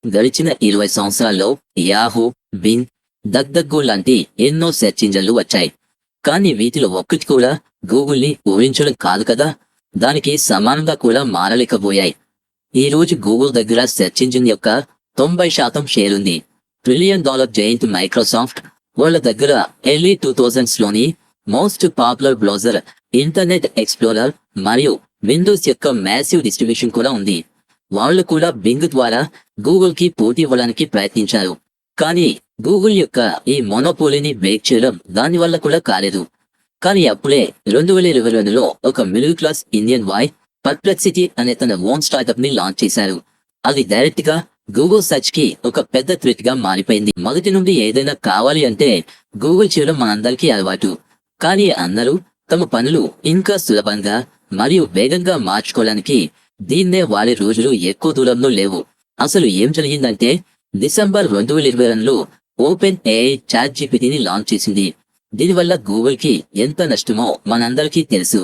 గడిచిన 20 సంవత్సరాల్లో Yahoo, Bing, డక్‌డక్‌గో లాంటి ఎన్నో సెర్చ్ ఇంజన్లు వచ్చాయి. కానీ వీటిలో ఒక్కటి కూడా గూగుల్‌ని ఊహించడం కాదు కదా! దానికి సమానంగా కూడా మారలేకపోయాయి. ఈ రోజు గూగుల్ దగ్గర సెర్చ్ ఇంజిన్ యొక్క 90% షేర్ ఉంది. ట్రిలియన్ డాలర్ జైంట్ మైక్రోసాఫ్ట్ వాళ్ళ దగ్గర ఎర్లీ 2000స్‌లోని most popular browser internet explorer మరియు విండోస్ యొక్క మ్యాసివ్ డిస్ట్రిబ్యూషన్ కూడా ఉంది. వాళ్ళు కూడా బింగ్ ద్వారా గూగుల్ కి పోటీ ఇవ్వడానికి ప్రయత్నించారు. కానీ గూగుల్ యొక్క ఈ మొనోపోలీని బ్రేక్ చేయడం దాని వల్ల కూడా కాలేదు. కానీ అప్పుడే 2022లో ఒక middle class Indian boy Perplexity అనే తన ఓన్ స్టార్టప్ ని లాంచ్ చేశారు. అది డైరెక్ట్ గా గూగుల్ సెర్చ్ కి ఒక పెద్ద థ్రెట్ గా మారిపోయింది. మొదటి నుండి ఏదైనా కావాలి అంటే గూగుల్ చేయడం మనందరికీ అలవాటు. కానీ అందరూ తమ పనులు ఇంకా సులభంగా మరియు వేగంగా మార్చుకోవడానికి దీన్నే వాడే రోజులు ఎక్కువ దూరంలో లేవు. అసలు ఏం జరిగిందంటే డిసెంబర్ 2022లో ఓపెన్ ఏఐ చాట్ జీపీటీని లాంచ్ చేసింది. దీనివల్ల గూగుల్ కి ఎంత నష్టమో మనందరికీ తెలుసు.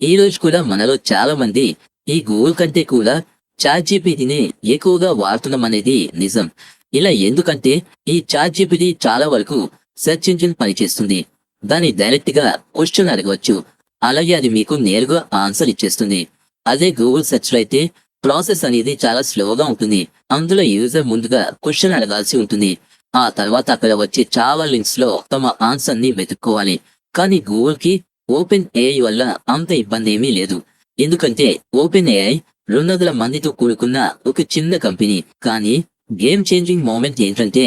ఈ రోజు కూడా మనలో చాలా మంది ఈ గూగుల్ కంటే కూడా చాట్ జీపీటీని ఎక్కువగా వాడుతున్నామనేది నిజం. ఇలా ఎందుకంటే ఈ చాట్ జీపీటీ చాలా వరకు సెర్చ్ ఇంజిన్ పనిచేస్తుంది. దాన్ని డైరెక్ట్ గా క్వశ్చన్ అడగవచ్చు, అలాగే అది మీకు నేరుగా ఆన్సర్ ఇచ్చేస్తుంది. అదే గూగుల్ సెర్చ్ లో అయితే ప్రాసెస్ అనేది చాలా స్లోగా ఉంటుంది. అందులో యూజర్ ముందుగా క్వశ్చన్ అడగాల్సి ఉంటుంది. ఆ తర్వాత అక్కడ వచ్చే చాలా లింక్స్ లో తమ ఆన్సర్ ని వెతుక్కోవాలి. కానీ గూగుల్ కి ఓపెన్ ఏఐ వల్ల అంత ఇబ్బంది ఏమీ లేదు. ఎందుకంటే ఓపెన్ ఏఐ 200 మందితో కూడుకున్న ఒక చిన్న కంపెనీ. కానీ గేమ్ చేంజింగ్ మూమెంట్ ఏంటంటే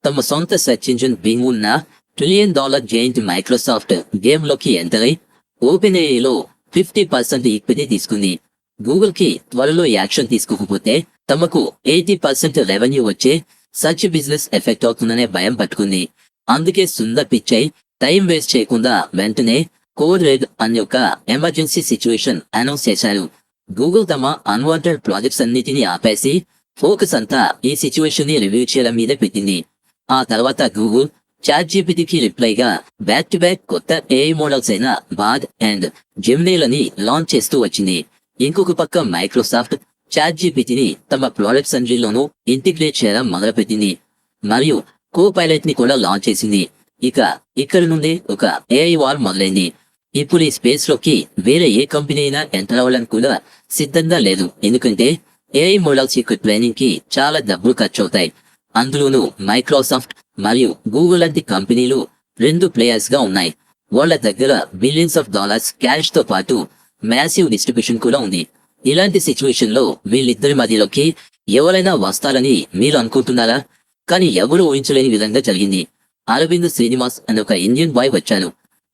తమ సొంత సెర్చ్ ఇంజిన్ బింగ్ ఉన్న $1 ట్రిలియన్ జైంట్ మైక్రోసాఫ్ట్ గేమ్ లోకి ఎంటర్ అయి ఓపెన్ ఏఐలో 50% ఈక్విటీ తీసుకుంది. గూగుల్ కి త్వరలో యాక్షన్ తీసుకోకపోతే తమకు 80% రెవెన్యూ వచ్చే సర్చ్ బిజినెస్ ఎఫెక్ట్ అవుతుందనే భయం పట్టుకుంది. అందుకే సుందర్ పిచ్చై టైం వేస్ట్ చేయకుండా వెంటనే కోడ్ రెడ్ అనే ఒక ఎమర్జెన్సీ సిచ్యువేషన్ అనౌన్స్ చేశారు. గూగుల్ తమ అన్వాంటెడ్ ప్రాజెక్ట్స్ అన్నిటినీ ఆపేసి ఫోకస్ అంతా ఈ సిచ్యువేషన్ ని రివ్యూ చేయడం మీద పెట్టింది. ఆ తర్వాత గూగుల్ చాట్ జీపీటీకి రిప్లైగా బ్యాక్ టు బ్యాక్ కొత్త ఏఐ మోడల్స్ అయిన బార్డ్ అండ్ జెమినీలని లాంచ్ చేస్తూ వచ్చింది. ఇంకొక పక్క మైక్రోసాఫ్ట్ చాట్ జీపీటీని తమ ప్రొడక్ట్స్ అన్నిటిలోనూ ఇంటిగ్రేట్ చేయడం మొదలుపెట్టింది మరియు కో పైలట్ ని కూడా లాంచ్ చేసింది. ఇక ఇక్కడి నుండి ఒక ఏఐ వార్ మొదలైంది. ఇప్పుడు ఈ స్పేస్ లోకి వేరే ఏ కంపెనీ అయినా ఎంటర్ అవ్వాలని కూడా సిద్ధంగా లేదు. ఎందుకంటే ఏఐ మోడల్స్ యొక్క ట్రైనింగ్ కి చాలా డబ్బులు ఖర్చు అవుతాయి. అందులోనూ మైక్రోసాఫ్ట్ మరియు గూగుల్ లాంటి కంపెనీలు 2 ప్లేయర్స్ గా ఉన్నాయి. వాళ్ళ దగ్గర బిలియన్స్ ఆఫ్ డాలర్స్ క్యాష్ తో పాటు మ్యాసివ్ డిస్ట్రిబ్యూషన్ కూడా ఉంది. ఇలాంటి సిచ్యువేషన్ లో వీళ్ళిద్దరి మధ్యలోకి ఎవరైనా వస్తారని మీరు అనుకుంటున్నారా? కానీ ఎవరు ఊహించలేని విధంగా జరిగింది. అరవింద్ శ్రీనివాస్ అనే ఒక ఇండియన్ బాయ్ వచ్చారు.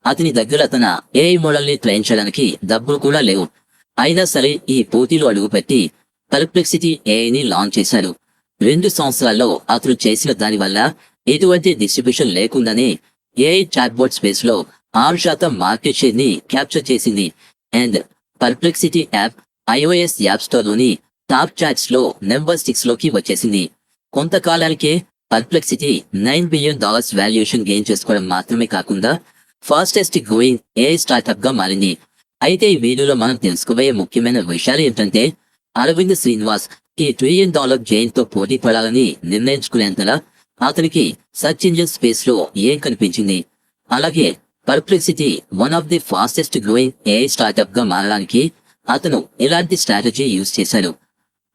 అతని దగ్గర తన ఏఐ మోడల్ ని ట్రైన్ చేయడానికి డబ్బులు కూడా లేవు. అయినా సరే ఈ పోటీలో అడుగుపెట్టి పర్ప్లెక్సిటీ ఏఐని లాంచ్ చేశారు. 2 సంవత్సరాల్లో అతను చేసిన దాని వల్ల ఎటువంటి డిస్ట్రిబ్యూషన్ లేకుండానే ఏఐ చాట్బోట్ స్పేస్ లో 6% మార్కెట్ షేర్ ని క్యాప్చర్ చేసింది. And Perplexity app iOS app store లోని టాప్ చాట్స్ లో నెంబర్ 6 లోకి వచ్చేసింది. కొంతకాలానికే పర్ప్లెక్సిటీ $9 బిలియన్ వాల్యుయేషన్ గెయిన్ చేసుకోవడం మాత్రమే కాకుండా ఫాస్టెస్ట్ గ్రోయింగ్ ఏఐ స్టార్ట్అప్ గా మారింది. అయితే ఈ వీడియోలో మనం తెలుసుకోబోయే ముఖ్యమైన విషయాలు ఏంటంటే అరవింద్ శ్రీనివాస్ ఈ $1 ట్రిలియన్ జైంట్ తో పోటీ పడాలని నిర్ణయించుకునేంతలా అతనికి సర్చ్ ఇంజిన్ స్పేస్ లో ఏం కనిపించింది, అలాగే Perplexity one of the fastest growing AI startup గా మారడానికి అతను ఎలాంటి స్ట్రాటజీ యూజ్ చేశాడు,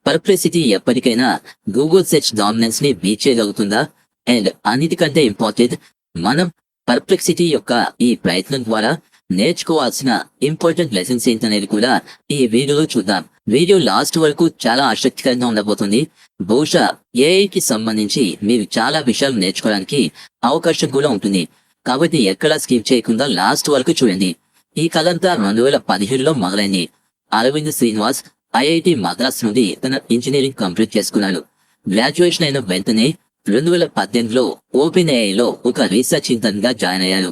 పర్ప్లెక్సిటీ ఎప్పటికైనా గూగుల్ సెర్చ్ డామినెన్స్ ని బీట్ చేయగలుగుతుందా, అండ్ అన్నిటికంటే ఇంపార్టెంట్ మనం పర్ప్లెక్సిటీ యొక్క ఈ ప్రయత్నం ద్వారా నేర్చుకోవాల్సిన ఇంపార్టెంట్ లెసన్స్ ఏంటనేది కూడా ఈ వీడియోలో చూద్దాం. వీడియో లాస్ట్ వరకు చాలా ఆసక్తికరంగా ఉండబోతుంది. బహుశా ఏఐకి సంబంధించి మీరు చాలా విషయాలు నేర్చుకోవడానికి అవకాశం కూడా ఉంటుంది. కాబట్టి ఎక్కడా స్కిప్ చేయకుండా లాస్ట్ వరకు చూడండి. ఈ కథంతా 2017లో మొదలైంది. అరవింద్ శ్రీనివాస్ ఐఐటి మద్రాస్ నుండి తన ఇంజనీరింగ్ కంప్లీట్ చేసుకున్నాడు. గ్రాడ్యుయేషన్ అయిన వెంటనే 2018లో ఓపెన్ ఏఐలో ఒక రీసెర్చ్ ఇంటర్న్ గా జాయిన్ అయ్యారు.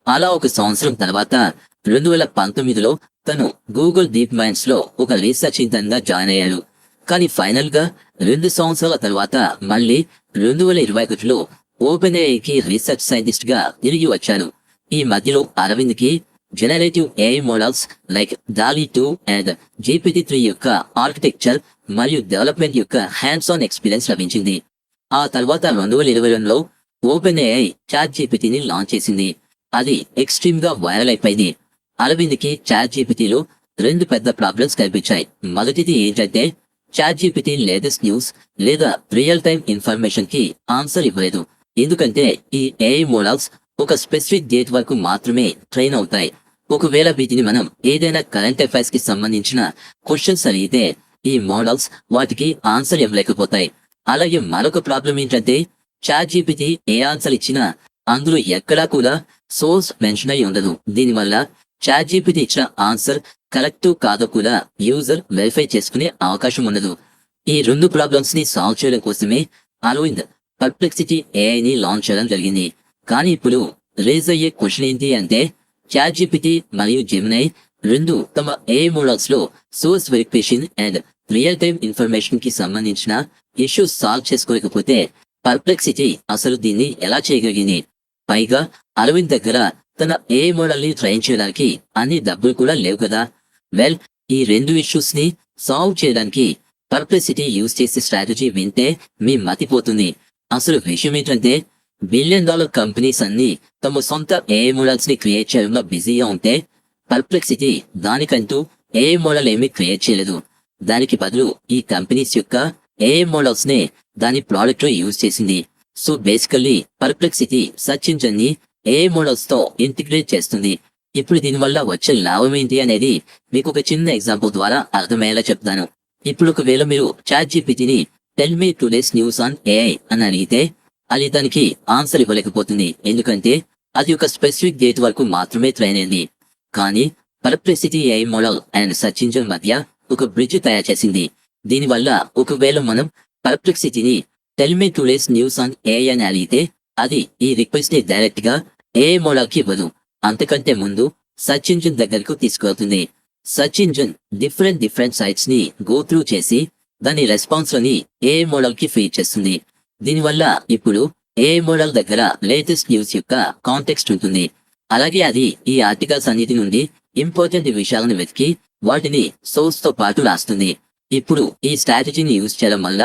అలా ఒక సంవత్సరం తర్వాత 2019లో తను గూగుల్ డీప్ మైండ్స్ లో ఒక రీసెర్చ్ ఇంటర్న్ గా జాయిన్ అయ్యారు. కానీ ఫైనల్ గా 2 సంవత్సరాల తర్వాత మళ్ళీ 2021లో ఓపెన్ ఏఐకి రీసెర్చ్ సైంటిస్ట్ గా తిరిగి వచ్చారు. ఈ మధ్యలో అరవింద్ కి generative AI models like DALL-E 2 and GPT-3 యొక్క ఆర్కిటెక్చర్ మరియు డెవలప్మెంట్ యొక్క హ్యాండ్స్ ఆన్ ఎక్స్పీరియన్స్ లభించింది. ఆ తర్వాత 2022లో ఓపెన్ ఏఐ చాట్ జీపీటీని లాంచ్ చేసింది. అది ఎక్స్ట్రీమ్ గా వైరల్ అయిపోయింది. అరవింద్కి చాట్ జీపీటీలో 2 పెద్ద ప్రాబ్లమ్స్ కనిపించాయి. మొదటిది ఏంటంటే చాట్ జీపీటీ లేటెస్ట్ న్యూస్ లేదా రియల్ టైమ్ ఇన్ఫర్మేషన్ కి ఆన్సర్ ఇవ్వలేదు. ఎందుకంటే ఈ ఏఐ మోడల్స్ ఒక స్పెసిఫిక్ డేట్ వరకు మాత్రమే ట్రైన్ అవుతాయి. ఒకవేళ వీటిని మనం ఏదైనా కరెంట్ అఫైర్స్ కి సంబంధించిన క్వశ్చన్స్ అడిగితే ఈ మోడల్స్ వాటికి ఆన్సర్ ఇవ్వలేకపోతాయి. అలాగే మరొక ప్రాబ్లం ఏంటంటే చాట్ జీపీటీ ఏ ఆన్సర్ ఇచ్చినా అందులో ఎక్కడా కూడా సోర్స్ మెన్షన్ అయి ఉండదు. దీనివల్ల చాట్ జీపీటీ ఇచ్చిన ఆన్సర్ కరెక్ట్ కాదో కూడా యూజర్ వెరిఫై చేసుకునే అవకాశం ఉండదు. ఈ 2 ప్రాబ్లమ్స్ ని సాల్వ్ చేయడం కోసమే అరవింద్ పర్ప్లెక్సిటీ ఏఐని లాంచ్ చేయడం జరిగింది. కానీ ఇప్పుడు రేజ్ అయ్యే క్వశ్చన్ ఏంటి అంటే చాట్ జీపీటీ మరియు జెమినై 2 తమ ఏఐ మోడల్స్ లో source verification and real time information కి సంబంధించిన ఇష్యూస్ సాల్వ్ చేసుకోలేకపోతే పర్ప్లెక్సిటీ అసలు దీన్ని ఎలా చేయగలిగింది? పైగా అరవింద్ దగ్గర తన ఏఐ మోడల్ ని ట్రైన్ చేయడానికి అన్ని డబ్బులు కూడా లేవు కదా. వెల్, ఈ 2 ఇష్యూస్ ని సాల్వ్ చేయడానికి పర్ప్లెక్సిటీ యూజ్ చేసే స్ట్రాటజీ వింటే మీ మతిపోతుంది. అసలు విషయం ఏంటంటే $1 బిలియన్ కంపెనీస్ అన్ని తమ సొంత ఏఐ మోడల్స్ ని క్రియేట్ చేయడంలో బిజీగా ఉంటే పర్ప్లెక్సిటీ దానికంటూ ఏఐ మోడల్ ఏమీ క్రియేట్ చేయలేదు. దానికి బదులు ఈ కంపెనీస్ యొక్క ఏఐ మోడల్స్ నే దాని ప్రోడక్ట్ లో యూజ్ చేసింది. So basically Perplexity search engine ని ఏఐ మోడల్స్ తో ఇంటిగ్రేట్ చేస్తుంది. ఇప్పుడు దీనివల్ల వచ్చే లాభం ఏంటి అనేది మీకు ఒక చిన్న ఎగ్జాంపుల్ ద్వారా అర్థమయ్యేలా చెప్తాను. ఇప్పుడు ఒకవేళ మీరు చాట్ జీపీటీని tell me today's news on AI అని అడిగితే అది దానికి ఆన్సర్ ఇవ్వలేకపోతుంది. ఎందుకంటే అది ఒక స్పెసిఫిక్ డేట్ వరకు మాత్రమే ట్రైన్ అయింది. కానీ perplexity AI model and search engine మధ్య ఒక బ్రిడ్జ్ తయారు చేసింది. దీనివల్ల ఒకవేళ మనం పర్ప్లెక్సిటీని tell me today's news on AI అని అడిగితే అది ఈ రిక్వెస్ట్ ని డైరెక్ట్ గా ఏఐ మోడల్ కి ఇవ్వదు. అంతకంటే ముందు సర్చ్ ఇంజిన్ దగ్గరకు తీసుకువెళ్తుంది. సర్చ్ ఇంజిన్ డిఫరెంట్ సైట్స్ ని గో త్రూ చేసి దాని రెస్పాన్స్ లని ఏఐ మోడల్ కి ఫీడ్ చేస్తుంది. దీనివల్ల ఇప్పుడు ఏఐ మోడల్ దగ్గర లేటెస్ట్ న్యూస్ యొక్క కాంటెక్స్ట్ ఉంటుంది. అలాగే అది ఈ ఆర్టికల్స్ అన్నిటి నుండి ఇంపార్టెంట్ విషయాలను వెతికి వాటిని సోర్స్ తో పాటు రాస్తుంది. ఇప్పుడు ఈ స్ట్రాటజీని యూజ్ చేయడం వల్ల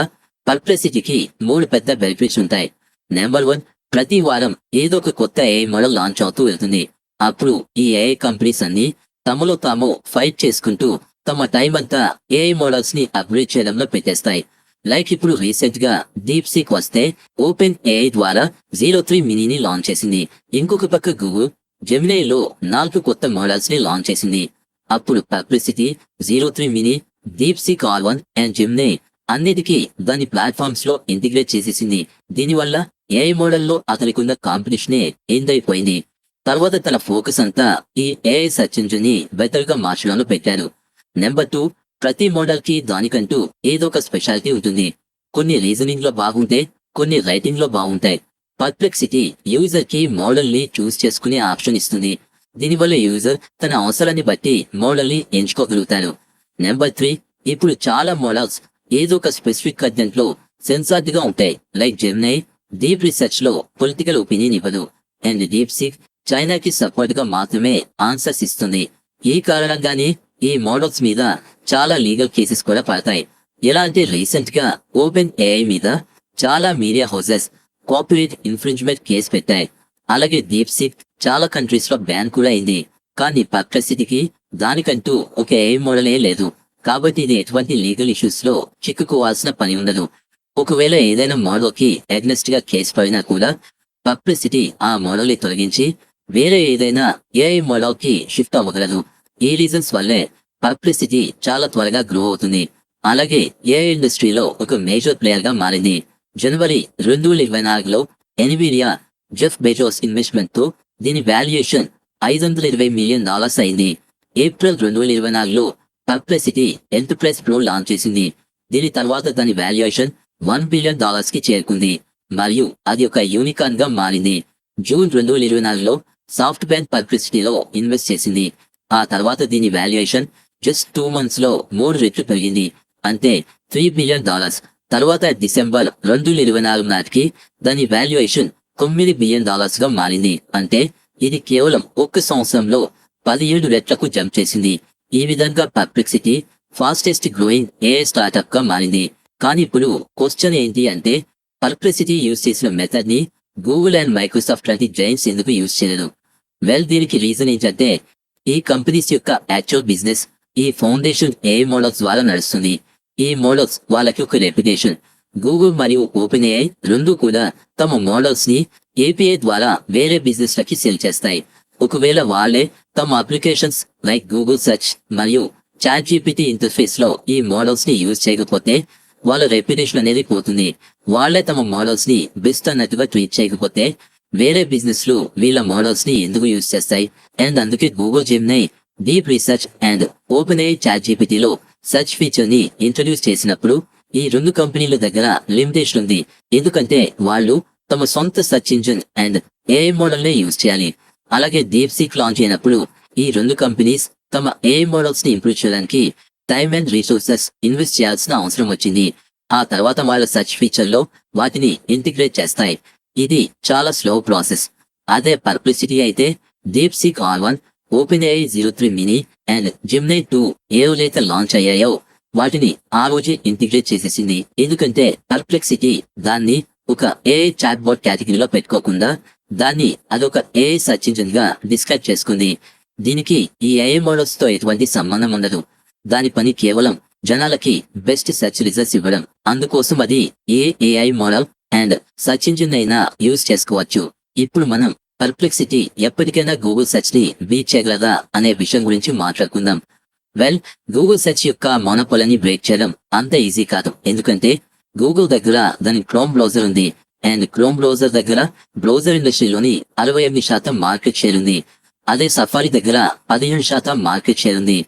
పర్ప్లెక్సిటీకి 3 పెద్ద బెనిఫిట్స్ ఉంటాయి. నెంబర్ 1, ప్రతి వారం ఏదో ఒక కొత్త ఏఐ మోడల్ లాంచ్ అవుతూ వెళ్తుంది. అప్పుడు ఈ ఏఐ కంపెనీస్ అన్ని తమలో తాము ఫైట్ చేసుకుంటూ తమ టైం అంతా ఏఐ మోడల్స్ ని అప్గ్రేడ్ చేయడంలో పెట్టేస్తాయి. లైక్ ఇప్పుడు రీసెంట్ గా డీప్ సీక్ వస్తే ఓపెన్ ఏఐ ద్వారా 03 మినీని లాంచ్ చేసింది. ఇంకొక పక్క గూగుల్ జెమినైలో 4 కొత్త మోడల్స్ ని లాంచ్ చేసింది. అప్పుడు Perplexity 03 mini, deep seek R1 and Gemini అన్నిటికీ దాని ప్లాట్ఫామ్స్ లో ఇంటిగ్రేట్ చేసేసింది. దీనివల్ల ఏఐ మోడల్ లో అతనికున్న కాంపిటీషనే ఎండ్ అయిపోయింది. తర్వాత తన ఫోకస్ అంతా ఈ ఏఐ సర్చ్ ఇంజిన్ ని బెటర్ గా మార్చడంలో పెట్టారు. నెంబర్ 2, ప్రతి మోడల్ కి దానికంటూ ఏదో ఒక స్పెషాలిటీ ఉంటుంది. కొన్ని రీజనింగ్ లో బాగుంటే, కొన్ని రైటింగ్ లో బాగుంటాయి. పర్ప్లెక్సిటీ యూజర్ కి మోడల్ ని చూస్ చేసుకునే ఆప్షన్ ఇస్తుంది. దీనివల్ల యూజర్ తన అవసరాన్ని బట్టి మోడల్ ని ఎంచుకోగలుగుతారు. నెంబర్ 3, ఇప్పుడు చాలా మోడల్స్ ఏదో ఒక స్పెసిఫిక్ కంటెంట్ లో సెన్సార్డ్ గా ఉంటాయి. లైక్ జెమినై డీప్ రీసెర్చ్ లో పొలిటికల్ ఒపీనియన్ ఇవ్వదు. అండ్ డీప్ సీక్ చైనాకి సపోర్ట్ గా మాత్రమే ఆన్సర్స్ ఇస్తుంది. ఈ కారణంగానే ఈ మోడల్స్ మీద చాలా లీగల్ కేసెస్ కూడా పడతాయి. ఎలా అంటే రీసెంట్ గా ఓపెన్ ఏఐ మీద చాలా media houses copyright infringement case పెట్టాయి. అలాగే డీప్ సీక్ చాలా కంట్రీస్ లో బ్యాన్ కూడా అయింది. కానీ పర్ప్లెక్సిటీకి దానికంటూ ఒక ఏఐ మోడలే లేదు. కాబట్టి ఇది ఎటువంటి లీగల్ ఇష్యూస్ లో చిక్కుకోవాల్సిన పని ఉండదు. ఒకవేళ ఏదైనా మోడల్ కి అగ్నెస్ట్ గా కేసు పడినా కూడా పర్ప్లెక్సిటీ ఆ మోడల్ ని తొలగించి వేరే ఏదైనా ఏఐ మోడల్ కి షిఫ్ట్ అవ్వగలదు. ఈ రీజన్స్ వల్లే పర్ప్లెక్సిటీ చాలా త్వరగా గ్రో అవుతుంది. అలాగే ఏఐ ఇండస్ట్రీలో ఒక మేజర్ ప్లేయర్ గా మారింది. జనవరి 2024లో ఎన్విడియా జెఫ్ బెజోస్ ఇన్వెస్ట్మెంట్ తో దీని వాల్యుయేషన్ $520 మిలియన్ అయింది. ఏప్రిల్ 2024లో పర్ప్లెక్సిటీ ఎంటర్ప్రైజ్ ప్రో లాంచ్ చేసింది. దీని తర్వాత దాని వాల్యుయేషన్ $1 బిలియన్ కి చేరుకుంది మరియు అది ఒక యూనికార్న్ గా మారింది. జూన్ 2024లో సాఫ్ట్ బ్యాంక్ పర్ప్లెక్సిటీలో ఇన్వెస్ట్ చేసింది. ఆ తర్వాత దీని వాల్యుయేషన్ జస్ట్ 2 months లో 3 రెట్లు పెరిగింది, అంటే $3 బిలియన్. తర్వాత డిసెంబర్ 2024 నాటికి దాని వాల్యుయేషన్ $9 బిలియన్ గా మారింది. అంటే ఇది కేవలం 1 సంవత్సరంలో 17 రెట్లకు జంప్ చేసింది. ఈ విధంగా Perplexity fastest growing AI startup గా మారింది. కానీ ఇప్పుడు క్వశ్చన్ ఏంటి అంటే, పర్ప్లెక్సిటీ యూజ్ చేసిన మెథడ్ ని గూగుల్ అండ్ మైక్రోసాఫ్ట్ లాంటి జైంట్స్ ఎందుకు యూజ్ చేయలేదు? వెల్, దీనికి రీజన్ ఏంటంటే, ఈ కంపెనీస్ యొక్క యాక్చువల్ బిజినెస్ ఈ ఫౌండేషన్ ఏఐ మోడల్స్ ద్వారా నడుస్తుంది. ఈ మోడల్స్ వాళ్ళకి ఒక రెప్యుటేషన్. గూగుల్ మరియు ఓపెన్ ఏఐ రెండు కూడా తమ మోడల్స్ ని ఏపీఐ ద్వారా వేరే బిజినెస్ లకి సెల్ చేస్తాయి. ఒకవేళ వాళ్ళే తమ అప్లికేషన్స్ లైక్ గూగుల్ సెర్చ్ మరియు చాట్ జీపీటీ ఇంటర్ఫేస్ లో ఈ మోడల్స్ ని యూజ్ చేయకపోతే వాళ్ళ రెప్యుటేషన్ అనేది పోతుంది. వాళ్ళే తమ మోడల్స్ ని బెస్ట్ అన్నట్టుగా ట్రీట్ చేయకపోతే వేరే బిజినెస్ లు వీళ్ళ మోడల్స్ ని ఎందుకు యూజ్ చేస్తాయి? అండ్ అందుకే Google Gemini, deep research and open AI chat జీపీటీలో సెర్చ్ ఫీచర్ ని ఇంట్రడ్యూస్ చేసినప్పుడు ఈ రెండు కంపెనీల దగ్గర లిమిటేషన్ ఉంది. ఎందుకంటే వాళ్ళు తమ సొంత search engine and AI model నే యూజ్ చేయాలి. అలాగే డీప్ సీక్ లాంచ్ అయినప్పుడు ఈ రెండు కంపెనీస్ తమ ఏఐ మోడల్స్ ని ఇంప్రూవ్ చేయడానికి టైమ్ అండ్ రిసోర్సెస్ ఇన్వెస్ట్ చేయాల్సిన అవసరం వచ్చింది. ఆ తర్వాత వాళ్ళ సెర్చ్ ఫీచర్ లో వాటిని ఇంటిగ్రేట్ చేస్తాయి. ఇది చాలా స్లో ప్రాసెస్. అదే పర్ప్లెక్సిటీ అయితే deep seek R1, open AI 03 mini and Gemini 2 ఏవైతే లాంచ్ అయ్యాయో వాటిని ఆ రోజే ఇంటిగ్రేట్ చేసేసింది. ఎందుకంటే పర్ప్లెక్సిటీ దాన్ని ఒక ఏఐ చాట్ బాట్ కేటగిరీలో పెట్టుకోకుండా దాన్ని అదొక ఏఐ సెర్చ్ ఇంజిన్ గా డిస్క్రైబ్ చేసుకుంది. దీనికి ఈ ఏఐ మోడల్స్ తో ఎటువంటి సంబంధం ఉండదు. దాని పని కేవలం జనాలకి బెస్ట్ సెర్చ్ రిజల్ట్స్ ఇవ్వడం. అందుకోసం అది ఏ AI model and search engine అయినా యూజ్ చేసుకోవచ్చు. ఇప్పుడు మనం పర్ప్లెక్సిటీ ఎప్పటికైనా గూగుల్ సెర్చ్ ని బీట్ చేయగలదా అనే విషయం గురించి మాట్లాడుకుందాం. వెల్, గూగుల్ సెర్చ్ యొక్క మోనోపోలీని బ్రేక్ చేయడం అంత ఈజీ కాదు. ఎందుకంటే గూగుల్ దగ్గర దాని క్రోమ్ బ్రౌజర్ ఉంది అండ్ క్రోమ్ బ్రౌజర్ దగ్గర బ్రౌజర్ ఇండస్ట్రీలోని 68% మార్కెట్ షేర్ ఉంది. అదే సఫారీ దగ్గర 15% మార్కెట్ షేర్ ఉంది.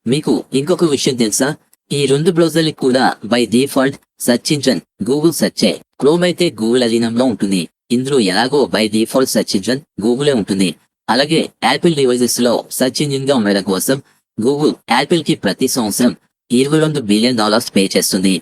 మీకు ఇంకొక విషయం తెలుసా? ఈ రెండు బ్రౌజర్లు కూడా by default search engine Google సెర్చే. క్రోమ్ అయితే గూగుల్ అధీనంలో ఉంటుంది. ఇందులో ఎలాగో బై డిఫాల్ట్ సెర్చ్ ఇంజన్ గూగులే ఉంటుంది. అలాగే యాపిల్ డివైజెస్ లో సెర్చ్ ఇంజిన్ గా ఉండడం కోసం గూగుల్ యాపిల్ కి ప్రతి సంవత్సరం $22 బిలియన్ పే చేస్తుంది.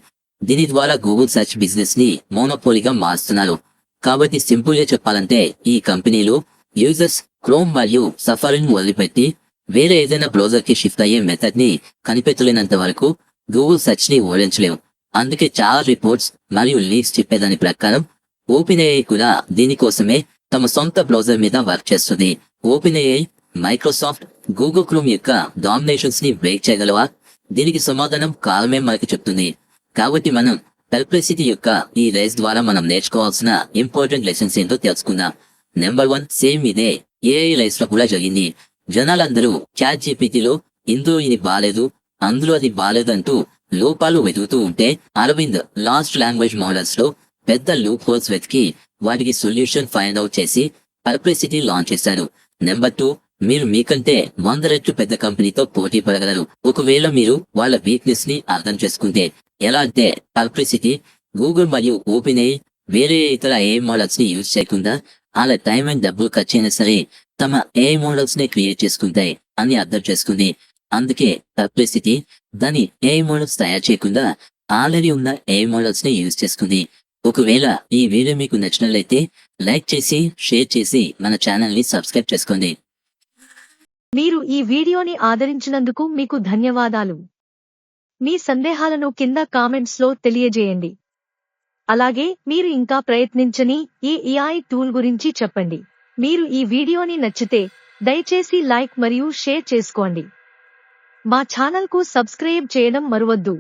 దీని ద్వారా గూగుల్ సెర్చ్ బిజినెస్ ని మోనోపోలీగా మారుస్తున్నారు. కాబట్టి సింపుల్ గా చెప్పాలంటే ఈ కంపెనీలు యూజర్స్ క్రోమ్ మరియు సఫారీని వదిలిపెట్టి వేరే ఏదైనా బ్రౌజర్ కి షిఫ్ట్ అయ్యే మెథడ్ ని కనిపెట్టలేనంత వరకు గూగుల్ సెర్చ్ ని ఓడించలేవు. అందుకే చాలా రిపోర్ట్స్ మరియు లీక్స్ చెప్పేదాని ప్రకారం ఓపెన్ ఏఐ కూడా దీనికోసమే తమ సొంత బ్రౌజర్ మీద వర్క్ చేస్తుంది. Open AI Microsoft Google chrome యొక్క డామినేషన్స్ ని బ్రేక్ చేయగలవా? దీనికి సమాధానం కాలమే మనకి చెప్తుంది. కాబట్టి మనం పర్ప్లెక్సిటీ యొక్క ఈ రేస్ ద్వారా మనం నేర్చుకోవాల్సిన ఇంపార్టెంట్ లెసన్స్ ఏంటో తెలుసుకుందాం. నెంబర్ 1, సేమ్ ఇదే ఏఐ రేస్ లో కూడా జరిగింది. జనాలందరూ చాట్ జీపీటీలో ఇందులో ఇది బాలేదు, అందులో అది బాలేదు అంటూ లోపాలు వెతుకుతూ ఉంటే అరవింద్ లాస్ట్ లాంగ్వేజ్ మోడల్స్ లో పెద్ద లూప్ హోల్స్ వెతికి వాటికి సొల్యూషన్ ఫైండ్ అవుట్ చేసి పర్ప్లెక్సిటీ లాంచ్ చేశారు. నెంబర్ 2, మీరు మీకంటే 100 రెట్లు పెద్ద కంపెనీతో పోటీ పడగలరు ఒకవేళ మీరు వాళ్ళ వీక్నెస్ ని అర్థం చేసుకుంటే. ఎలా అంటే పర్ప్లెక్సిటీ గూగుల్ మరియు ఓపెన్ ఏఐ వేరే ఇతర ఏఐ మోడల్స్ ని యూజ్ చేయకుండా అలా టైం అండ్ డబ్బులు ఖర్చైనా సరే తమ ఏఐ మోడల్స్ ని క్రియేట్ చేసుకుంటాయి అని అర్థం చేసుకుంది. అందుకే పర్ప్లెక్సిటీ దాని ఏఐ మోడల్స్ తయారు చేయకుండా ఆల్రెడీ ఉన్న ఏఐ మోడల్స్ ని యూజ్ చేసుకుంది. ఒకవేళ ఈ వీడియో మీకు నచ్చినట్లయితే లైక్ చేసి షేర్ చేసి మన ఛానల్ ని సబ్స్క్రైబ్ చేసుకోండి. మీరు ఈ వీడియోని ఆదరించినందుకు మీకు ధన్యవాదాలు. మీ సందేహాలను కింద కామెంట్స్ లో తెలియజేయండి. అలాగే మీరు ఇంకా ప్రయత్నించని ఈ ఏఐ టూల్ గురించి చెప్పండి. మీరు ఈ వీడియోని నచ్చితే దయచేసి లైక్ మరియు షేర్ చేసుకోండి. మా ఛానల్ కు సబ్స్క్రైబ్ చేయడం మరువద్దు.